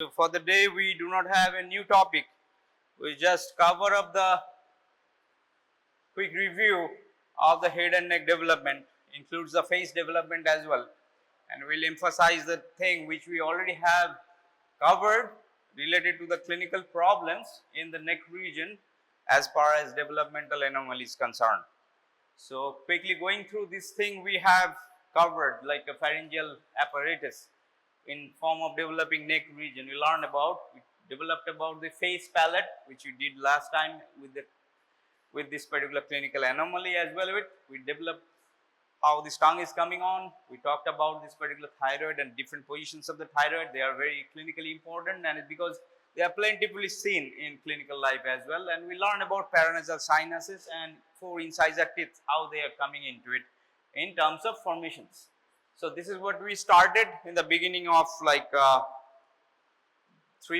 So for the day, we do not have a new topic. We just cover up the quick review of the head and neck development, includes the face development as well, and we'll emphasize the thing which we already have covered related to the clinical problems in the neck region as far as developmental anomalies concerned. So quickly going through this thing, we have covered like a pharyngeal apparatus in form of developing neck region. We developed about the face palate, which we did last time with this particular clinical anomaly as well. We developed how this tongue is coming on. We talked about this particular thyroid and different positions of the thyroid. They are very clinically important, and it's because they are plentifully seen in clinical life as well. And we learned about paranasal sinuses and 4 incisor teeth, how they are coming into it in terms of formations. So this is what we started in the beginning of 3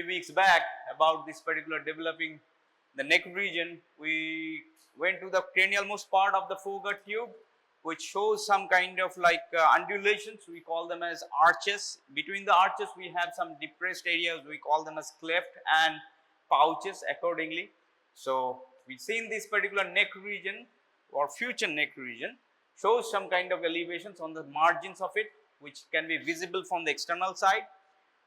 weeks back about this particular developing the neck region. We went to the cranial most part of the foregut tube, which shows some kind of undulations. We call them as arches. Between the arches, we have some depressed areas. We call them as cleft and pouches accordingly. So we've seen this particular neck region or future neck region shows some kind of elevations on the margins of it, which can be visible from the external side.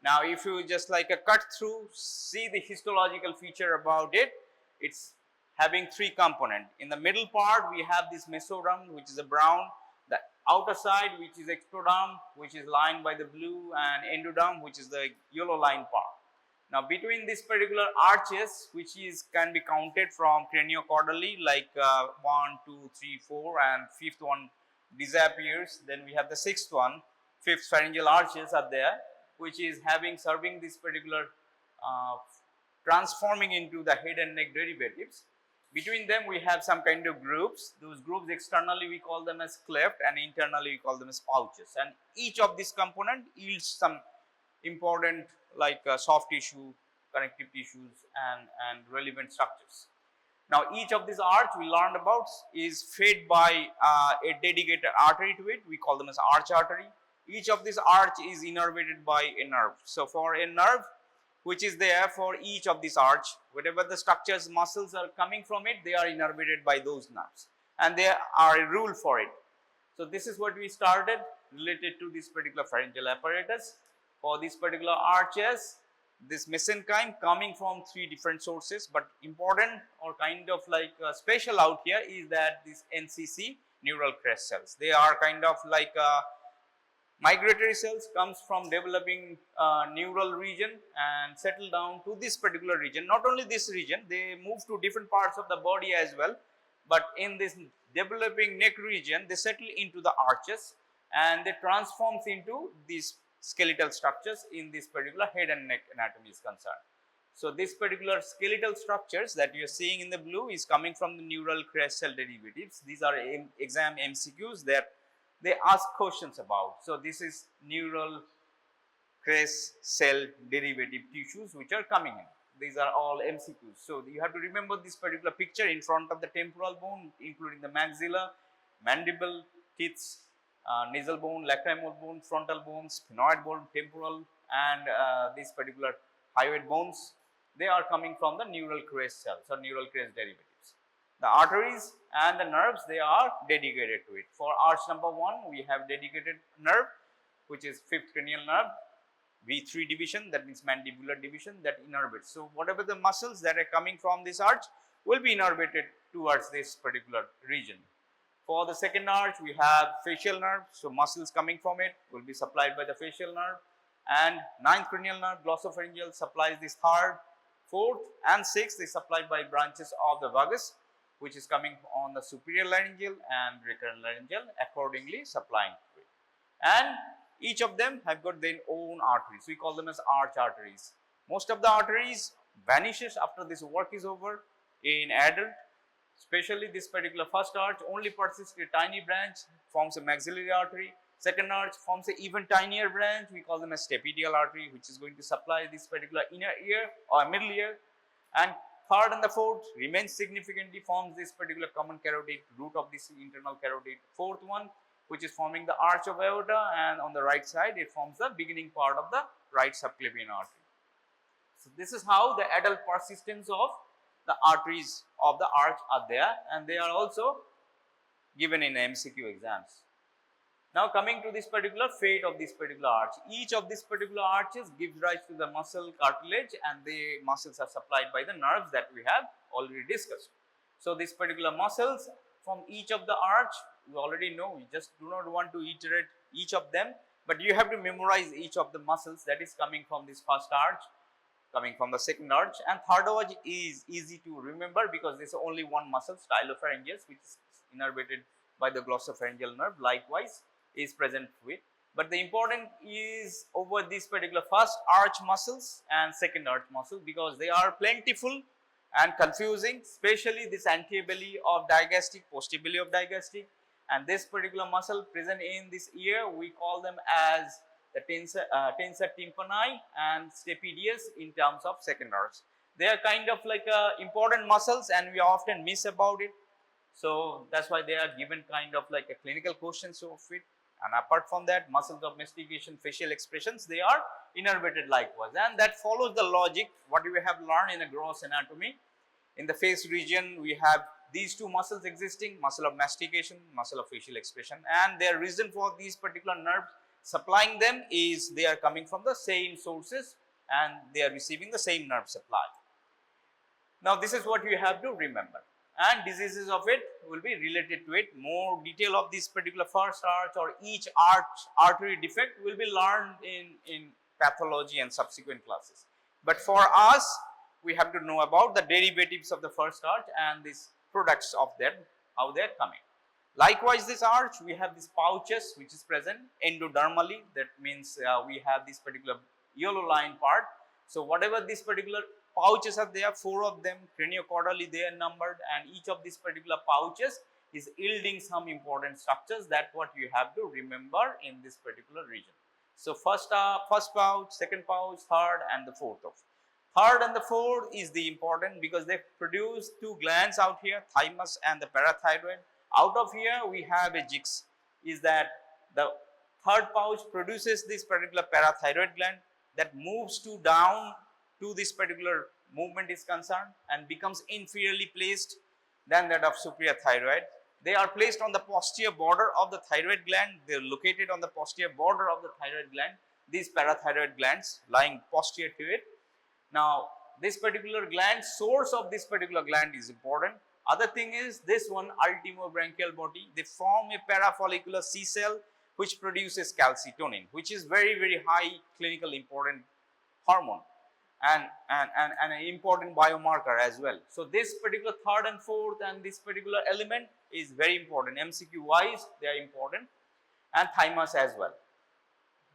Now, if you just cut through, see the histological feature about it, it's having 3 components. In the middle part, we have this mesoderm, which is a brown, the outer side, which is ectoderm, which is lined by the blue, and endoderm, which is the yellow line part. Now, between this particular arches, which can be counted from craniocaudally, 1, 2, 3, 4, and 5th one disappears. Then we have the 6th one, 5th pharyngeal arches are there, which is serving this particular transforming into the head and neck derivatives. Between them, we have some kind of groups. Those groups externally we call them as cleft, and internally we call them as pouches. And each of these component yields some important soft tissue, connective tissues, and relevant structures. Now, each of these arch we learned about is fed by a dedicated artery to it. We call them as arch artery. Each of these arch is innervated by a nerve. So for a nerve which is there for each of this arch, whatever the structures, muscles are coming from it, they are innervated by those nerves, and there are a rule for it. So this is what we started related to this particular pharyngeal apparatus. For this particular arches, this mesenchyme coming from 3 different sources, but important or kind of special out here is that this NCC, neural crest cells, they are kind of migratory cells, comes from developing neural region and settle down to this particular region. Not only this region, they move to different parts of the body as well, but in this developing neck region, they settle into the arches and they transforms into these skeletal structures in this particular head and neck anatomy is concerned. So this particular skeletal structures that you are seeing in the blue is coming from the neural crest cell derivatives. These are exam MCQs that they ask questions about. So this is neural crest cell derivative tissues which are coming in. These are all MCQs. So you have to remember this particular picture in front of the temporal bone, including the maxilla, mandible, teeth, nasal bone, lacrimal bone, frontal bone, sphenoid bone, temporal, and these particular hyoid bones. They are coming from the neural crest cells or neural crest derivatives. The arteries and the nerves, they are dedicated to it. For arch number 1, we have dedicated nerve, which is 5th cranial nerve, V3 division, that means mandibular division, that innervates. So whatever the muscles that are coming from this arch will be innervated towards this particular region. For the second arch, we have facial nerve. So muscles coming from it will be supplied by the facial nerve, and 9th cranial nerve, glossopharyngeal, supplies this 3rd, 4th, and 6th is supplied by branches of the vagus, which is coming on the superior laryngeal and recurrent laryngeal, accordingly supplying to it. And each of them have got their own arteries. We call them as arch arteries. Most of the arteries vanishes after this work is over in adult. Especially this particular first arch only persists a tiny branch, forms a maxillary artery. Second arch forms an even tinier branch. We call them as stapedial artery, which is going to supply this particular inner ear or middle ear. And 3rd and the 4th remains significantly, forms this particular common carotid, root of this internal carotid. 4th one, which is forming the arch of aorta, and on the right side it forms the beginning part of the right subclavian artery. So this is how the adult persistence of the arteries of the arch are there, and they are also given in MCQ exams. Now coming to this particular fate of this particular arch, each of these particular arches gives rise to the muscle cartilage, and the muscles are supplied by the nerves that we have already discussed. So these particular muscles from each of the arch, we already know, we just do not want to iterate each of them, but you have to memorize each of the muscles that is coming from this first arch, coming from the second arch, and third arch is easy to remember because there is only one muscle, stylopharyngeus, which is innervated by the glossopharyngeal nerve, likewise is present with. But the important is over this particular first arch muscles and second arch muscle, because they are plentiful and confusing, especially this anterior belly of digastric, posterior belly of digastric, and this particular muscle present in this ear, we call them as the tensor tympani and stapedius in terms of second arch. They are kind of like important muscles, and we often miss about it. So that's why they are given kind of like a clinical questions of it. And apart from that, muscles of mastication, facial expressions, they are innervated likewise, and that follows the logic what we have learned in the gross anatomy. In the face region, we have these two muscles existing, muscle of mastication, muscle of facial expression, and their reason for these particular nerves supplying them is they are coming from the same sources and they are receiving the same nerve supply. Now this is what you have to remember, and diseases of it will be related to it. More detail of this particular first arch or each artery defect will be learned in pathology and subsequent classes. But for us, we have to know about the derivatives of the first arch and these products of them, how they are coming. Likewise, this arch, we have these pouches which is present endodermally. That means we have this particular yellow line part. So whatever this particular pouches are there, 4 of them craniocaudally they are numbered, and each of these particular pouches is yielding some important structures. That what you have to remember in this particular region. So first pouch, second pouch, third and the fourth of. Third and the fourth is the important because they produce 2 glands out here, thymus and the parathyroid. Out of here we have a jigs, is that the third pouch produces this particular parathyroid gland that moves to down to this particular movement is concerned and becomes inferiorly placed than that of superior thyroid. They are placed on the posterior border of the thyroid gland. They are located on the posterior border of the thyroid gland, these parathyroid glands lying posterior to it. Now this particular gland, source of this particular gland is important. Other thing is this one, ultimobranchial body, they form a parafollicular C cell which produces calcitonin, which is very high clinical important hormone and an important biomarker as well. So this particular third and fourth and this particular element is very important. MCQ wise they are important, and thymus as well,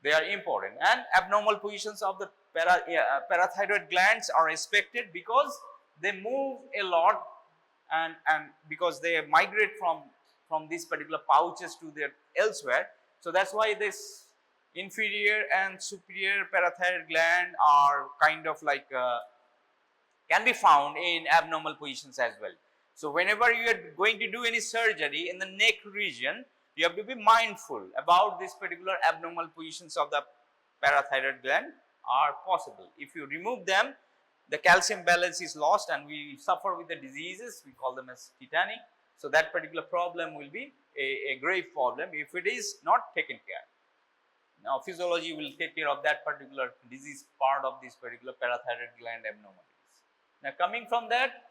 they are important. And abnormal positions of the parathyroid glands are expected because they move a lot and because they migrate from these particular pouches to their elsewhere. So that's why this inferior and superior parathyroid gland are kind of like can be found in abnormal positions as well. So whenever you are going to do any surgery in the neck region, you have to be mindful about this particular abnormal positions of the parathyroid gland are possible. If you remove them, the calcium balance is lost and we suffer with the diseases, we call them as tetanic. So that particular problem will be a grave problem if it is not taken care. Now physiology will take care of that particular disease part of this particular parathyroid gland abnormalities. Now coming from that,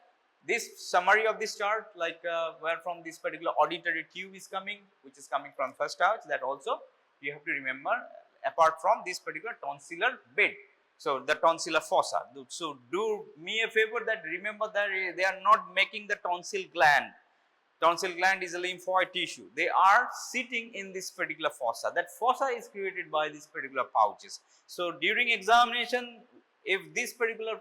this summary of this chart, like where from this particular auditory tube is coming, which is coming from first arch, that also you have to remember, apart from this particular tonsillar bed. So the tonsillar fossa. So do me a favor that remember that they are not making the tonsil gland. Tonsil gland is a lymphoid tissue. They are sitting in this particular fossa. That fossa is created by these particular pouches. So during examination, if this particular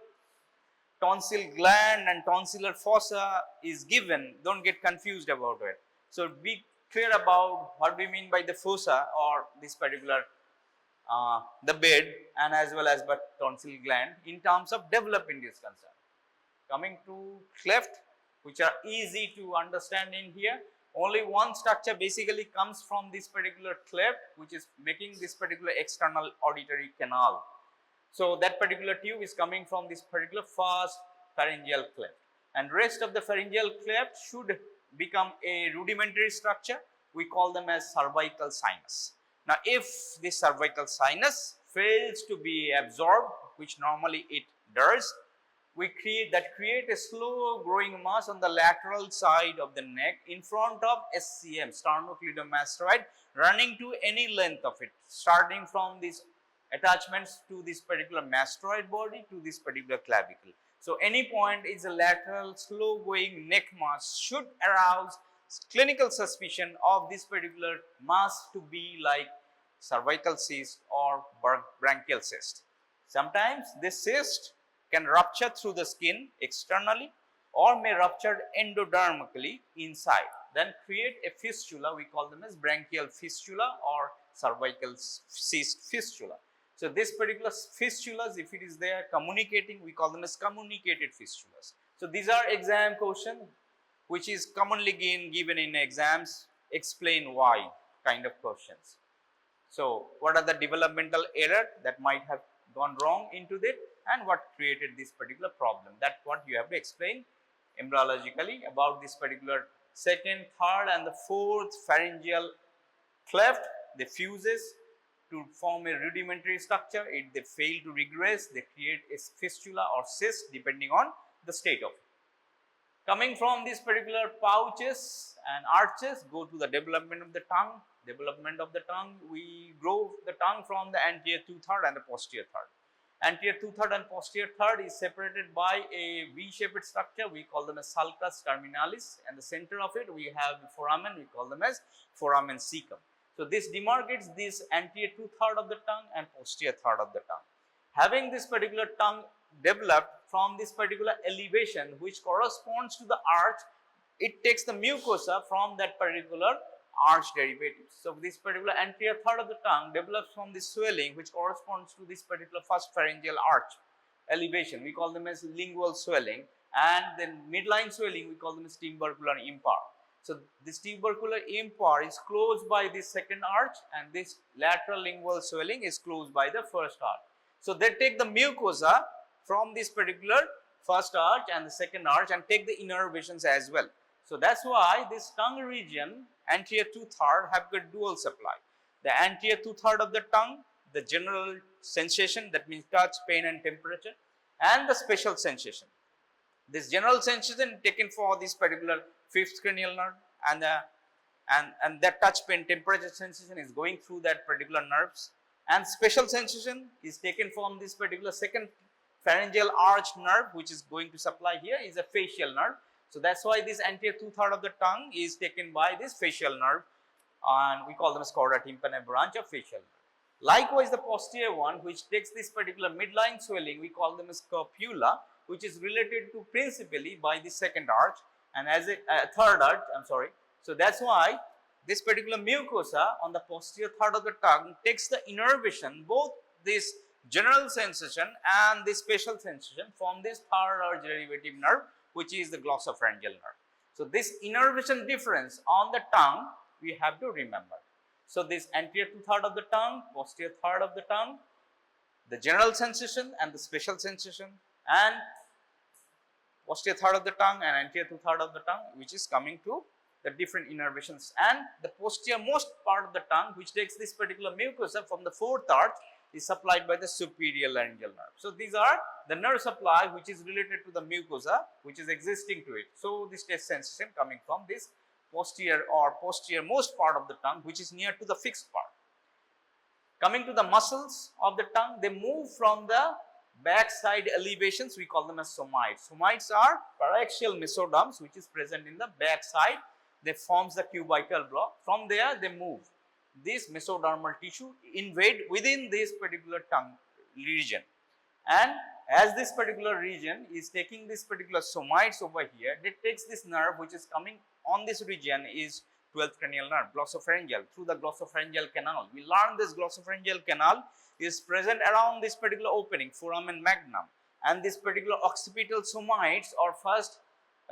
tonsil gland and tonsillar fossa is given, don't get confused about it. So be clear about what we mean by the fossa or this particular the bed and as well as but tonsil gland in terms of development is concerned. Coming to cleft, which are easy to understand in here, only one structure basically comes from this particular cleft, which is making this particular external auditory canal. So that particular tube is coming from this particular first pharyngeal cleft, and rest of the pharyngeal cleft should become a rudimentary structure. We call them as cervical sinus. Now, if this cervical sinus fails to be absorbed, which normally it does, we create a slow growing mass on the lateral side of the neck in front of SCM, sternocleidomastoid, running to any length of it, starting from these attachments to this particular mastoid body to this particular clavicle. So, any point is a lateral slow going neck mass should arouse clinical suspicion of this particular mass to be like cervical cyst or branchial cyst. Sometimes this cyst can rupture through the skin externally or may rupture endodermically inside, then create a fistula. We call them as branchial fistula or cervical cyst fistula. So, this particular fistulas, if it is there communicating, we call them as communicated fistulas. So, these are exam questions which is commonly given in exams, explain why kind of questions. So, what are the developmental error that might have gone wrong into it and what created this particular problem? That's what you have to explain embryologically about this particular second, third and the fourth pharyngeal cleft. They fuses to form a rudimentary structure. If they fail to regress, they create a fistula or cyst depending on the state of it. Coming from these particular pouches and arches, go to the development of the tongue. Development of the tongue, we grow the tongue from the anterior two-third and the posterior third. Anterior two-third and posterior third is separated by a V-shaped structure. We call them as sulcus terminalis, and the center of it we have the foramen. We call them as foramen cecum. So, this demarcates this anterior two-third of the tongue and posterior third of the tongue. Having this particular tongue developed from this particular elevation which corresponds to the arch, it takes the mucosa from that particular arch derivatives. So, this particular anterior third of the tongue develops from this swelling which corresponds to this particular first pharyngeal arch elevation. We call them as lingual swelling, and then midline swelling we call them as tubercular impar. So, this tubercular impar is closed by this second arch and this lateral lingual swelling is closed by the first arch. So, they take the mucosa from this particular first arch and the second arch and take the innervations as well. So, that is why this tongue region anterior two-third have got dual supply. The anterior two-third of the tongue, the general sensation, that means touch, pain and temperature, and the special sensation. This general sensation taken for this particular fifth cranial nerve, and that touch, pain, temperature sensation is going through that particular nerves, and special sensation is taken from this particular second pharyngeal arch nerve which is going to supply here is a facial nerve. So, that is why this anterior two-third of the tongue is taken by this facial nerve, and we call them as chorda tympani branch of facial nerve. Likewise, the posterior one which takes this particular midline swelling, we call them as scapula, which is related to principally by the second arch and as a third arch, So, that is why this particular mucosa on the posterior third of the tongue takes the innervation, both this general sensation and the special sensation from this third arch derivative nerve which is the glossopharyngeal nerve. So, this innervation difference on the tongue we have to remember. So, this anterior two-third of the tongue, posterior third of the tongue, the general sensation and the special sensation, and posterior third of the tongue and anterior two-third of the tongue which is coming to the different innervations, and the posterior most part of the tongue which takes this particular mucosa from the fourth arch is supplied by the superior laryngeal nerve. So, these are the nerve supply which is related to the mucosa which is existing to it. So, this taste sensation coming from this posterior most part of the tongue which is near to the fixed part. Coming to the muscles of the tongue, they move from the back side elevations, we call them as somites. Somites are paraxial mesoderms which is present in the back side. They forms the cubital block. From there they move. This mesodermal tissue invade within this particular tongue region, and as this particular region is taking this particular somites over here, it takes this nerve which is coming on this region is 12th cranial nerve, glossopharyngeal, through the glossopharyngeal canal. We learn this glossopharyngeal canal is present around this particular opening, foramen magnum, and this particular occipital somites or first,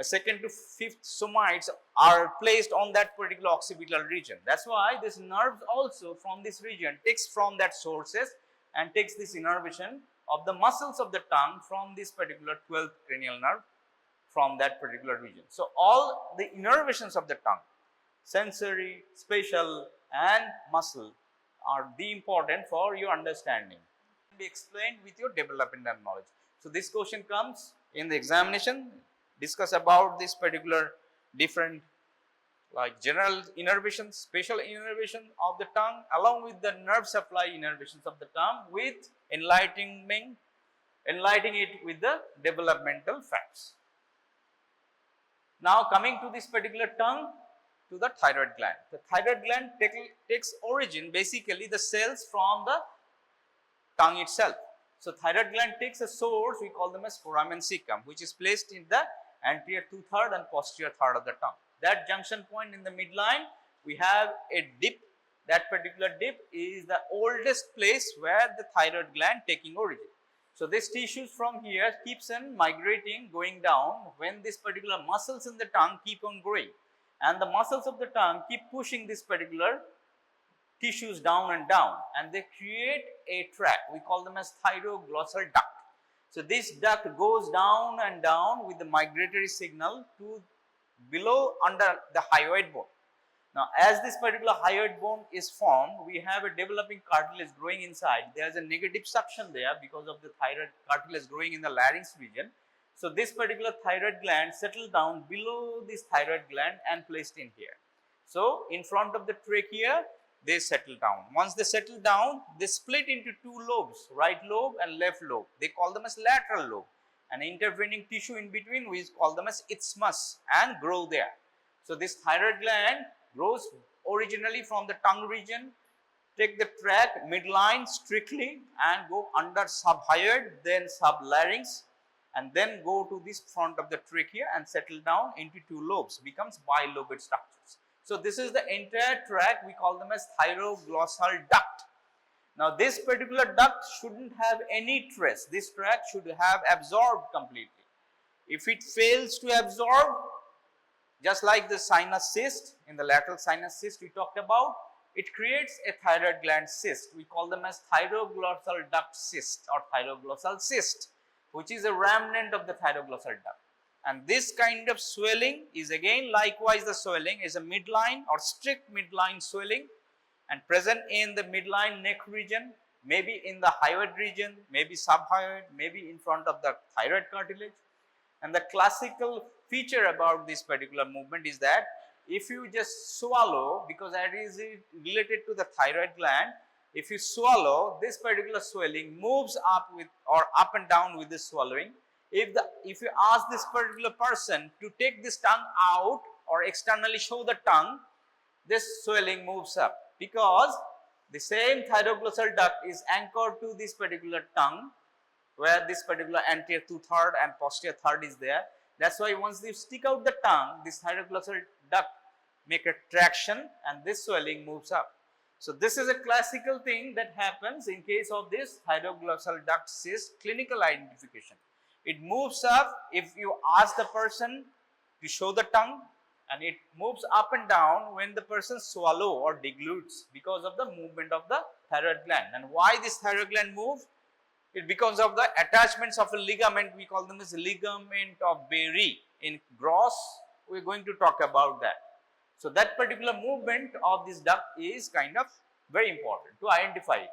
second to fifth somites are placed on that particular occipital region. That is why this nerves also from this region takes from that sources and takes this innervation of the muscles of the tongue from this particular 12th cranial nerve from that particular region. So, all the innervations of the tongue, sensory, spatial and muscle are the important for your understanding. Be explained with your developmental knowledge. So, this question comes in the examination, discuss about this particular different like general innervations, spatial innervation of the tongue along with the nerve supply innervations of the tongue with enlightening it with the developmental facts. Now, coming to this particular tongue, to the thyroid gland. The thyroid gland takes origin basically the cells from the tongue itself. So, thyroid gland takes a source, we call them as foramen cecum, which is placed in the anterior 2/3 and posterior 1/3 of the tongue. That junction point in the midline, we have a dip. That particular dip is the oldest place where the thyroid gland taking origin. So, this tissues from here keeps on migrating, going down when this particular muscles in the tongue keep on growing, and the muscles of the tongue keep pushing this particular tissues down and down, and they create a tract. We call them as thyroglossal duct. So, this duct goes down and down with the migratory signal to below under the hyoid bone. Now, as this particular hyoid bone is formed, we have a developing cartilage growing inside. There is a negative suction there because of the thyroid cartilage growing in the larynx region. So, this particular thyroid gland settled down below this thyroid gland and placed in here. So, in front of the trachea, they settle down. Once they settle down, they split into two lobes, right lobe and left lobe. They call them as lateral lobe. An intervening tissue in between, we call them as isthmus, and grow there. So, this thyroid gland grows originally from the tongue region, take the tract midline strictly and go under subhyoid, then sublarynx, and then go to this front of the trachea and settle down into two lobes, becomes bilobed structures. So, this is the entire tract, we call them as thyroglossal duct. Now, this particular duct shouldn't have any trace. This tract should have absorbed completely. If it fails to absorb, just like the sinus cyst, in the lateral sinus cyst we talked about, it creates a thyroid gland cyst. We call them as thyroglossal duct cyst or thyroglossal cyst, which is a remnant of the thyroglossal duct. And this kind of swelling is again likewise the swelling is a midline or strict midline swelling and present in the midline neck region, maybe in the hyoid region, maybe subhyoid, maybe in front of the thyroid cartilage. And the classical feature about this particular movement is that if you just swallow, because that is related to the thyroid gland, if you swallow, this particular swelling moves up with or up and down with the swallowing. If you ask this particular person to take this tongue out or externally show the tongue, this swelling moves up because the same thyroglossal duct is anchored to this particular tongue where this particular anterior 2/3 and posterior 1/3 is there. That's why once you stick out the tongue, this thyroglossal duct make a traction and this swelling moves up. So, this is a classical thing that happens in case of this thyroglossal duct cyst clinical identification. It moves up if you ask the person to show the tongue, and it moves up and down when the person swallow or deglutes because of the movement of the thyroid gland. And why this thyroid gland moves? It because of the attachments of a ligament, we call them as ligament of Berry. In gross, we are going to talk about that. So, that particular movement of this duct is kind of very important to identify.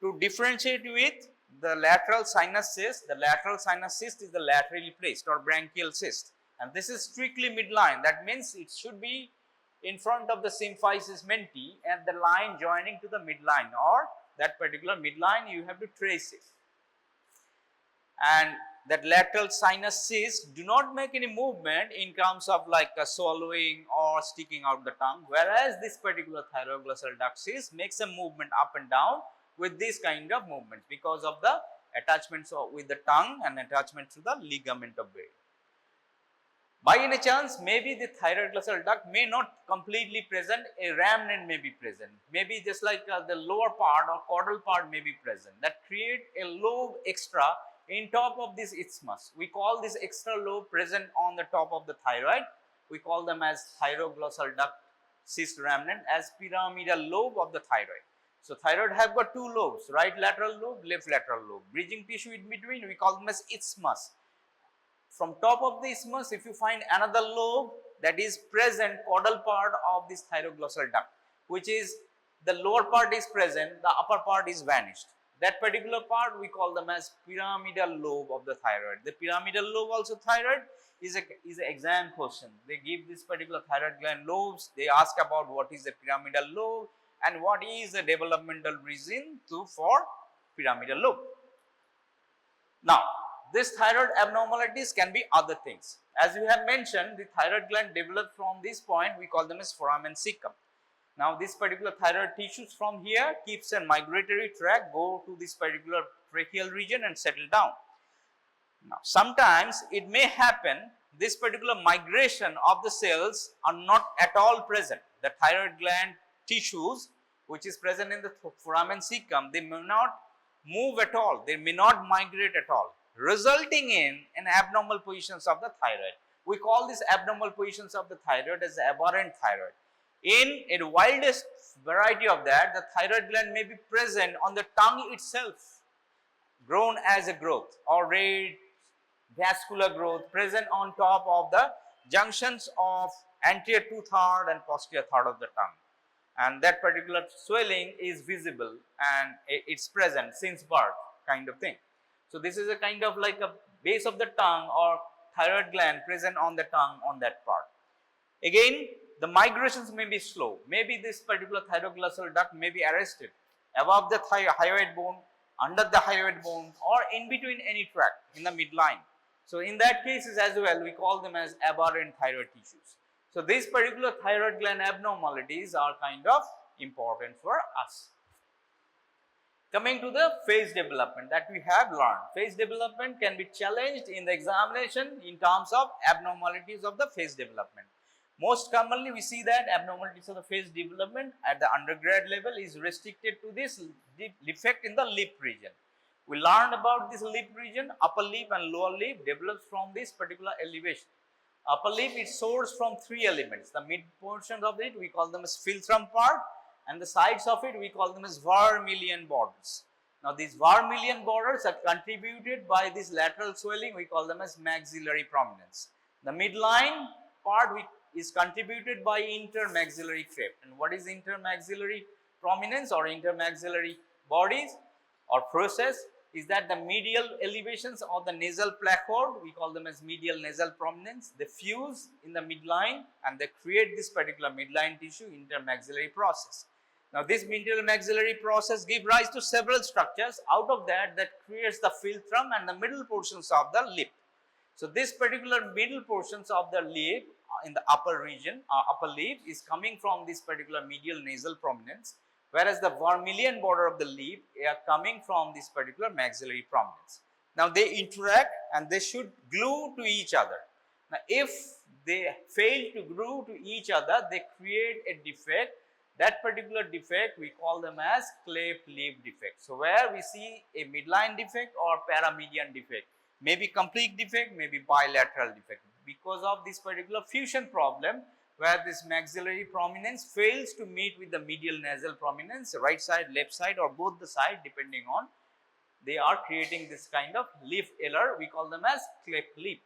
To differentiate with the lateral sinus cyst, the lateral sinus cyst is the laterally placed or branchial cyst, and this is strictly midline. That means it should be in front of the symphysis menti and the line joining to the midline, or that particular midline you have to trace it. And that lateral sinus cyst do not make any movement in terms of like swallowing or sticking out the tongue, whereas this particular thyroglossal duct cyst makes a movement up and down with this kind of movements because of the attachments with the tongue and attachment to the ligament of Berry. By any chance, maybe the thyroglossal duct may not completely present, a remnant may be present, maybe just like the lower part or caudal part may be present, that create a lobe extra in top of this isthmus. We call this extra lobe present on the top of the thyroid, we call them as thyroglossal duct cyst remnant as pyramidal lobe of the thyroid. So thyroid have got two lobes, right lateral lobe, left lateral lobe. Bridging tissue in between, we call them as isthmus. From top of the isthmus, if you find another lobe that is present, caudal part of this thyroglossal duct, which is the lower part is present, the upper part is vanished. That particular part we call them as pyramidal lobe of the thyroid. The pyramidal lobe also thyroid is an exam question. They give this particular thyroid gland lobes. They ask about what is the pyramidal lobe and what is the developmental reason for pyramidal lobe. Now, this thyroid abnormalities can be other things. As we have mentioned, the thyroid gland developed from this point, we call them as foramen cecum. Now, this particular thyroid tissues from here keeps a migratory track, go to this particular tracheal region and settle down. Now, sometimes it may happen this particular migration of the cells are not at all present. The thyroid gland tissues which is present in the foramen cecum, they may not move at all, they may not migrate at all, resulting in an abnormal positions of the thyroid. We call these abnormal positions of the thyroid as aberrant thyroid. In a wildest variety of that, the thyroid gland may be present on the tongue itself, grown as a growth or red vascular growth present on top of the junctions of anterior two-third and posterior third of the tongue. And that particular swelling is visible and it's present since birth kind of thing. So, this is a kind of like a base of the tongue or thyroid gland present on the tongue on that part. Again, the migrations may be slow. Maybe this particular thyroglossal duct may be arrested above the hyoid bone, under the hyoid bone or in between any tract in the midline. So, in that cases as well, we call them as aberrant thyroid tissues. So, these particular thyroid gland abnormalities are kind of important for us. Coming to the phase development that we have learned. Phase development can be challenged in the examination in terms of abnormalities of the phase development. Most commonly we see that abnormalities of the phase development at the undergrad level is restricted to this defect in the lip region. We learned about this lip region, upper lip and lower lip develops from this particular elevation. Upper lip is sourced from three elements. The mid portions of it we call them as philtrum part and the sides of it we call them as vermilion borders. Now, these vermilion borders are contributed by this lateral swelling, we call them as maxillary prominence. The midline part is contributed by intermaxillary cleft. And what is intermaxillary prominence or intermaxillary bodies or process is that the medial elevations of the nasal placard, we call them as medial nasal prominence, they fuse in the midline and they create this particular midline tissue intermaxillary process. Now, this intermaxillary process gives rise to several structures. Out of that creates the philtrum and the middle portions of the lip. So, this particular middle portions of the lip in the upper region, upper lip is coming from this particular medial nasal prominence, whereas the vermilion border of the lip are coming from this particular maxillary prominence. Now, they interact and they should glue to each other. Now, if they fail to glue to each other, they create a defect. That particular defect we call them as cleft lip defect. So, where we see a midline defect or paramedian defect, maybe complete defect, maybe bilateral defect. Because of this particular fusion problem where this maxillary prominence fails to meet with the medial nasal prominence, right side, left side or both the side depending on, they are creating this kind of lip error, we call them as cleft lip.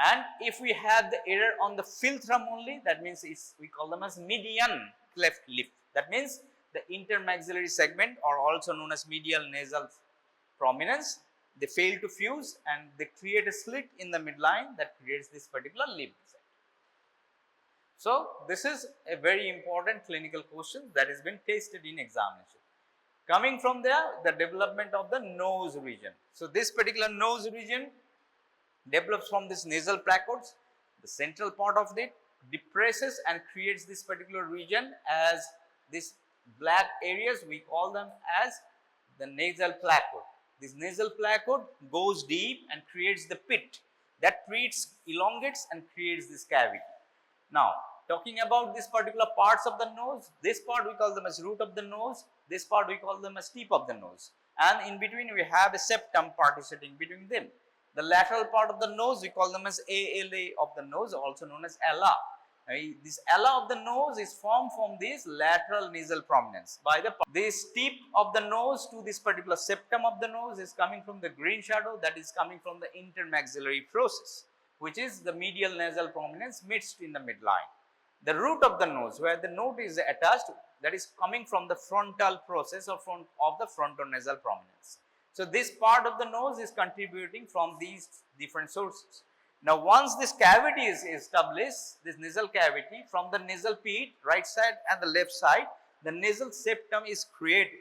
And if we have the error on the philtrum only, that means we call them as median cleft lip. That means the intermaxillary segment or also known as medial nasal prominence, they fail to fuse and they create a slit in the midline that creates this particular lip defect. So, this is a very important clinical question that has been tested in examination. Coming from there, the development of the nose region. So, this particular nose region develops from this nasal placards. The central part of it depresses and creates this particular region as these black areas, we call them as the nasal placard. This nasal placard goes deep and creates the pit. That pit elongates and creates this cavity. Now, talking about this particular parts of the nose, this part we call them as root of the nose, this part we call them as tip of the nose, and in between we have a septum part is sitting between them. The lateral part of the nose we call them as ala of the nose, also known as ala. This ala of the nose is formed from this lateral nasal prominence. This tip of the nose to this particular septum of the nose is coming from the green shadow, that is coming from the intermaxillary process, which is the medial nasal prominence mixed in the midline. The root of the nose, where the note is attached, that is coming from the frontal process of the frontonasal prominence. So, this part of the nose is contributing from these different sources. Now, once this cavity is established, this nasal cavity, from the nasal pit, right side and the left side, the nasal septum is created.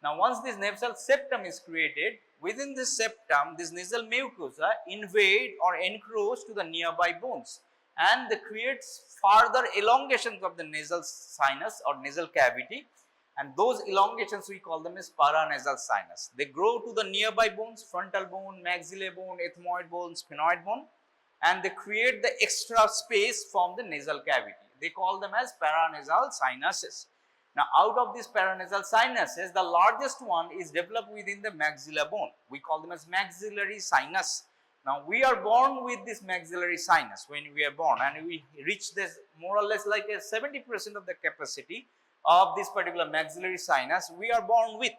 Now, once this nasal septum is created, within this septum, this nasal mucosa invade or encroach to the nearby bones, and they creates further elongations of the nasal sinus or nasal cavity, and those elongations we call them as paranasal sinus. They grow to the nearby bones, frontal bone, maxillary bone, ethmoid bone, sphenoid bone, and they create the extra space from the nasal cavity. They call them as paranasal sinuses. Now, out of these paranasal sinuses, the largest one is developed within the maxilla bone. We call them as maxillary sinus. Now, we are born with this maxillary sinus when we are born, and we reach this more or less like a 70% of the capacity of this particular maxillary sinus we are born with.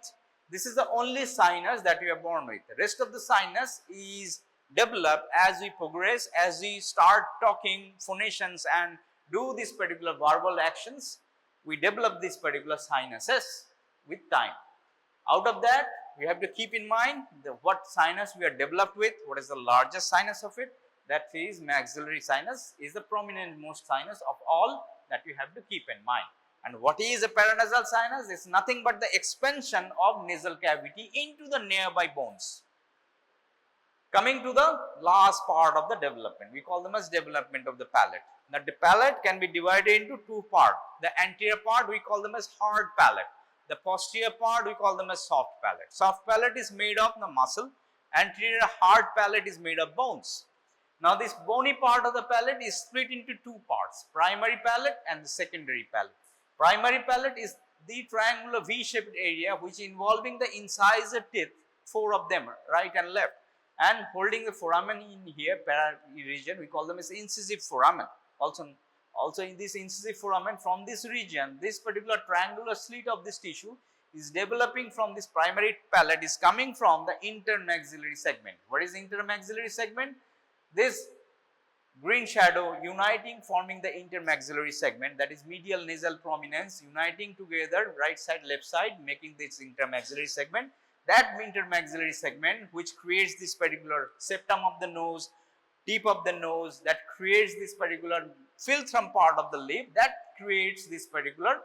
This is the only sinus that we are born with. The rest of the sinus is developed as we progress, as we start talking phonations and do these particular verbal actions. We develop these particular sinuses with time. Out of that, we have to keep in mind what sinus we are developed with, what is the largest sinus of it. That is maxillary sinus is the prominent most sinus of all that you have to keep in mind. And what is a paranasal sinus? It's nothing but the expansion of nasal cavity into the nearby bones. Coming to the last part of the development, we call them as development of the palate. Now, the palate can be divided into two parts. The anterior part we call them as hard palate. The posterior part we call them as soft palate. Soft palate is made of the muscle. Anterior hard palate is made of bones. Now, this bony part of the palate is split into two parts, primary palate and the secondary palate. Primary palate is the triangular V-shaped area which involving the incisor teeth, four of them, right and left, and holding the foramen in here, region, we call them as incisive foramen. Also in this incisive foramen, from this region, this particular triangular slit of this tissue is developing from this primary palate, is coming from the intermaxillary segment. What is intermaxillary segment? This green shadow uniting, forming the intermaxillary segment, that is medial nasal prominence uniting together right side left side, making this intermaxillary segment. That intermaxillary segment which creates this particular septum of the nose, tip of the nose, that creates this particular philtrum part of the lip, that creates this particular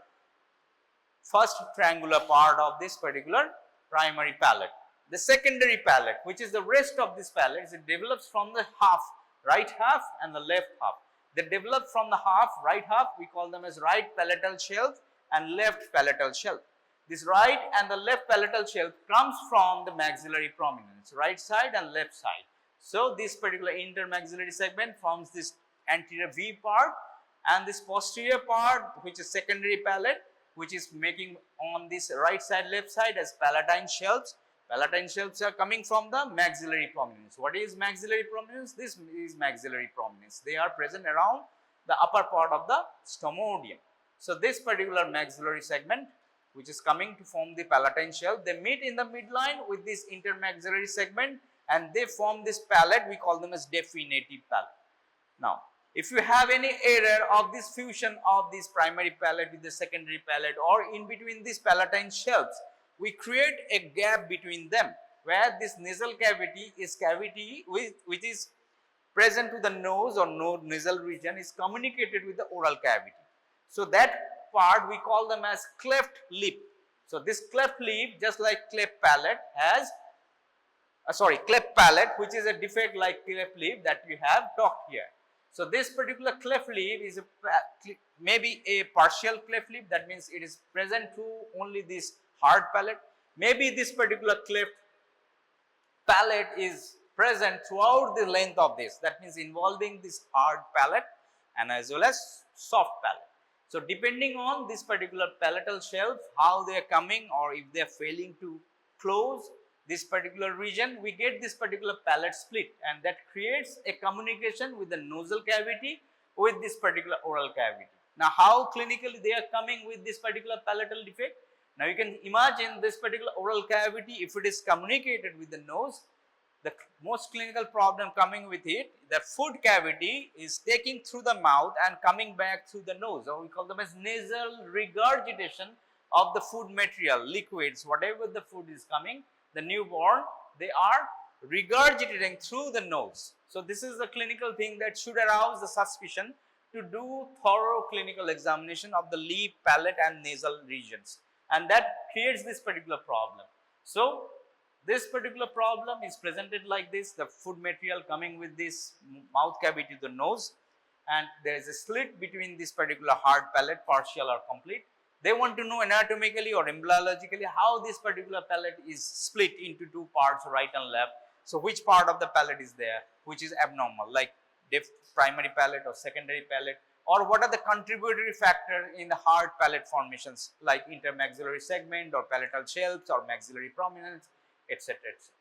first triangular part of this particular primary palate. The secondary palate, which is the rest of this palate, it develops from the half, right half and the left half. They develop from the half, right half, we call them as right palatal shelf and left palatal shelf. This right and the left palatal shelf comes from the maxillary prominence, right side and left side. So, this particular intermaxillary segment forms this anterior V part, and this posterior part which is secondary palate, which is making on this right side left side as palatine shelves. Palatine shelves are coming from the maxillary prominence. What is maxillary prominence? This is maxillary prominence. They are present around the upper part of the stomodium. So, this particular maxillary segment which is coming to form the palatine shelf, they meet in the midline with this intermaxillary segment and they form this palate, we call them as definitive palate. Now, if you have any error of this fusion of this primary palate with the secondary palate or in between these palatine shelves, we create a gap between them where this nasal cavity is which is present to the nose or nasal region is communicated with the oral cavity. So, that part we call them as cleft lip. So, this cleft lip just like cleft palate has cleft palate which is a defect like cleft lip that we have talked here. So, this particular cleft lip is maybe a partial cleft lip, that means it is present through only this hard palate. Maybe this particular cleft palate is present throughout the length of this, that means involving this hard palate and as well as soft palate. So, depending on this particular palatal shelf, how they are coming or if they are failing to close this particular region, we get this particular palate split and that creates a communication with the nasal cavity with this particular oral cavity. Now, how clinically they are coming with this particular palatal defect? Now, you can imagine this particular oral cavity, if it is communicated with the nose, the most clinical problem coming with it, the food cavity is taking through the mouth and coming back through the nose, or we call them as nasal regurgitation of the food material, liquids, whatever the food is coming, the newborn, they are regurgitating through the nose. So, this is the clinical thing that should arouse the suspicion to do thorough clinical examination of the lip, palate and nasal regions, and that creates this particular problem. So, this particular problem is presented like this, the food material coming with this mouth cavity to the nose, and there is a slit between this particular hard palate, partial or complete. They want to know anatomically or embryologically how this particular palate is split into two parts, right and left. So, which part of the palate is there, which is abnormal, like primary palate or secondary palate, or what are the contributory factor in the hard palate formations, like intermaxillary segment or palatal shelves or maxillary prominence, etc., etc.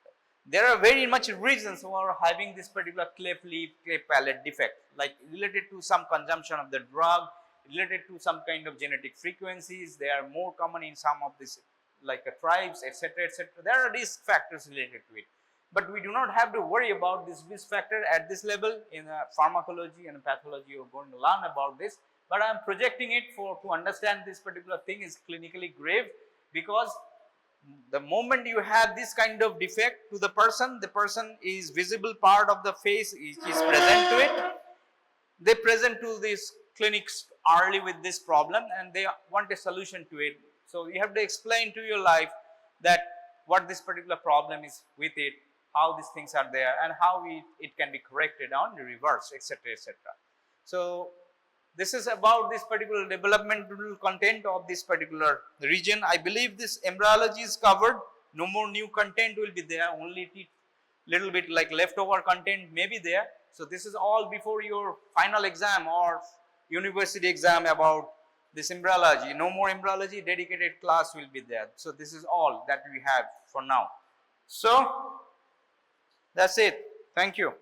There are very much reasons for having this particular cleft lip, cleft palate defect, like related to some consumption of the drug, related to some kind of genetic frequencies. They are more common in some of these, like tribes, etc., etc. There are risk factors related to it, but we do not have to worry about this risk factor at this level. In pharmacology and pathology, you are going to learn about this, but I am projecting it to understand this particular thing is clinically grave, because the moment you have this kind of defect to the person is visible part of the face is present to it. They present to these clinics early with this problem and they want a solution to it. So, you have to explain to your life that what this particular problem is with it, how these things are there and how it can be corrected on the reverse, etc., etc. So, this is about this particular developmental content of this particular region. I believe this embryology is covered. No more new content will be there, only little bit like leftover content may be there. So, this is all before your final exam or university exam about this embryology. No more embryology, dedicated class will be there. So, this is all that we have for now. So, that's it. Thank you.